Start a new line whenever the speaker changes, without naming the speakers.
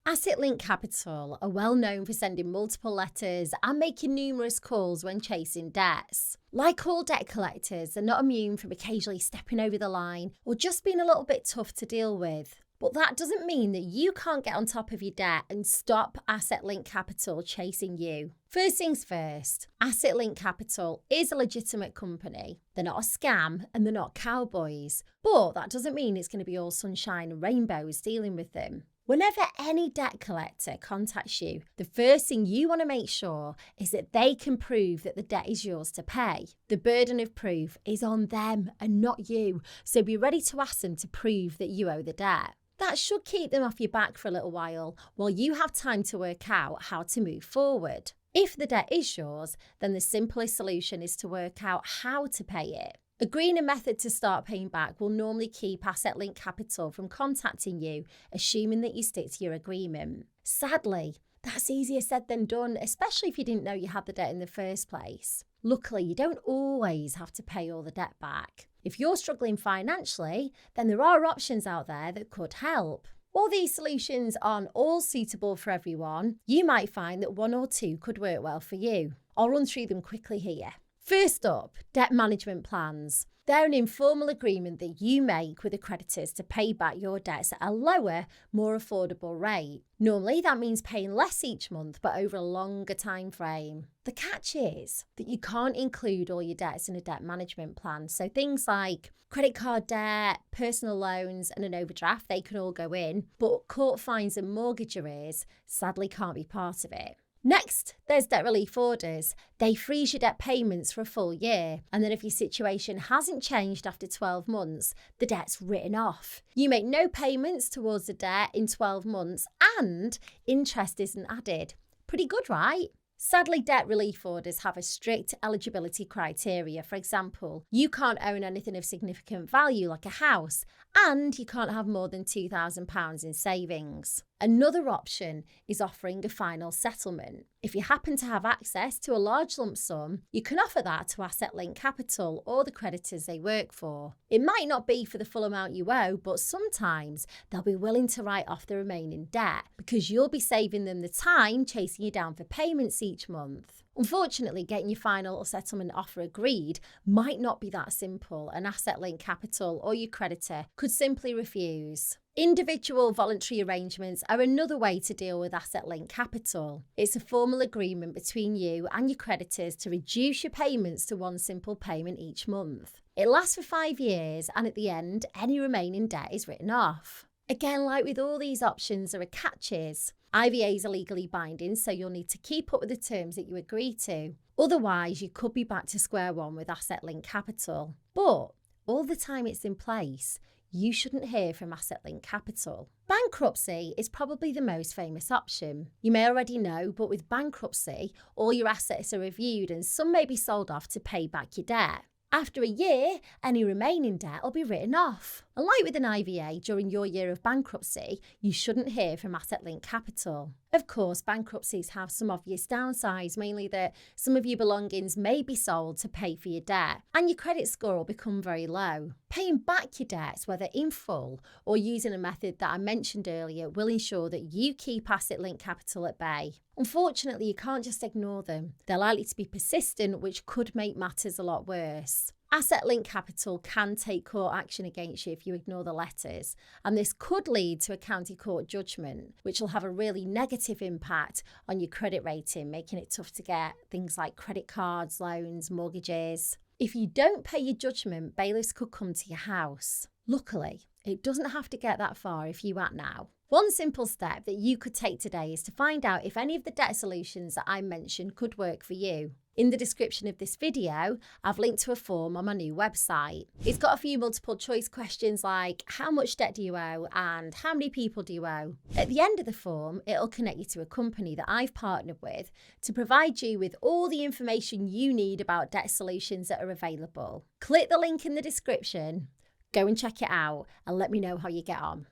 Asset Link Capital are well known for sending multiple letters and making numerous calls when chasing debts. Like all debt collectors, they're not immune from occasionally stepping over the line or just being a little bit tough to deal with. But that doesn't mean that you can't get on top of your debt and stop Asset Link Capital chasing you. First things first, Asset Link Capital is a legitimate company. They're not a scam and they're not cowboys. But that doesn't mean it's going to be all sunshine and rainbows dealing with them. Whenever any debt collector contacts you, the first thing you want to make sure is that they can prove that the debt is yours to pay. The burden of proof is on them and not you, so be ready to ask them to prove that you owe the debt. That should keep them off your back for a little while you have time to work out how to move forward. If the debt is yours, then the simplest solution is to work out how to pay it. Agreeing a method to start paying back will normally keep Asset Link Capital from contacting you, assuming that you stick to your agreement. Sadly, that's easier said than done, especially if you didn't know you had the debt in the first place. Luckily, you don't always have to pay all the debt back. If you're struggling financially, then there are options out there that could help. While these solutions aren't all suitable for everyone, you might find that one or two could work well for you. I'll run through them quickly here. First up, debt management plans. They're an informal agreement that you make with the creditors to pay back your debts at a lower, more affordable rate. Normally, that means paying less each month, but over a longer time frame. The catch is that you can't include all your debts in a debt management plan. So things like credit card debt, personal loans, and an overdraft, they can all go in, but court fines and mortgage arrears sadly can't be part of it. Next, there's debt relief orders. They freeze your debt payments for a full year, and then if your situation hasn't changed after 12 months, the debt's written off. You make no payments towards the debt in 12 months, and interest isn't added. Pretty good, right? Sadly, debt relief orders have a strict eligibility criteria. For example, you can't own anything of significant value like a house, and you can't have more than £2,000 in savings. Another option is offering a final settlement. If you happen to have access to a large lump sum, you can offer that to Asset Link Capital or the creditors they work for. It might not be for the full amount you owe, but sometimes they'll be willing to write off the remaining debt because you'll be saving them the time chasing you down for payments each month. Unfortunately, getting your final settlement offer agreed might not be that simple, and Asset Link Capital or your creditor could simply refuse. Individual voluntary arrangements are another way to deal with Asset Link Capital. It's a formal agreement between you and your creditors to reduce your payments to one simple payment each month. It lasts for 5 years, and at the end, any remaining debt is written off. Again, like with all these options, there are catches. IVAs are legally binding, so you'll need to keep up with the terms that you agree to. Otherwise, you could be back to square one with Asset Link Capital. But all the time it's in place, you shouldn't hear from Asset Link Capital. Bankruptcy is probably the most famous option. You may already know, but with bankruptcy, all your assets are reviewed and some may be sold off to pay back your debt. After a year, any remaining debt will be written off. And like with an IVA, during your year of bankruptcy, you shouldn't hear from Asset Link Capital. Of course, bankruptcies have some obvious downsides, mainly that some of your belongings may be sold to pay for your debt, and your credit score will become very low. Paying back your debts, whether in full or using a method that I mentioned earlier, will ensure that you keep Asset Link Capital at bay. Unfortunately, you can't just ignore them. They're likely to be persistent, which could make matters a lot worse. Asset Link Capital can take court action against you if you ignore the letters, and this could lead to a county court judgment, which will have a really negative impact on your credit rating, making it tough to get things like credit cards, loans, mortgages. If you don't pay your judgment, bailiffs could come to your house. Luckily, it doesn't have to get that far if you act now. One simple step that you could take today is to find out if any of the debt solutions that I mentioned could work for you. In the description of this video, I've linked to a form on my new website. It's got a few multiple choice questions like how much debt do you owe and how many people do you owe. At the end of the form, it'll connect you to a company that I've partnered with to provide you with all the information you need about debt solutions that are available. Click the link in the description, go and check it out, and let me know how you get on.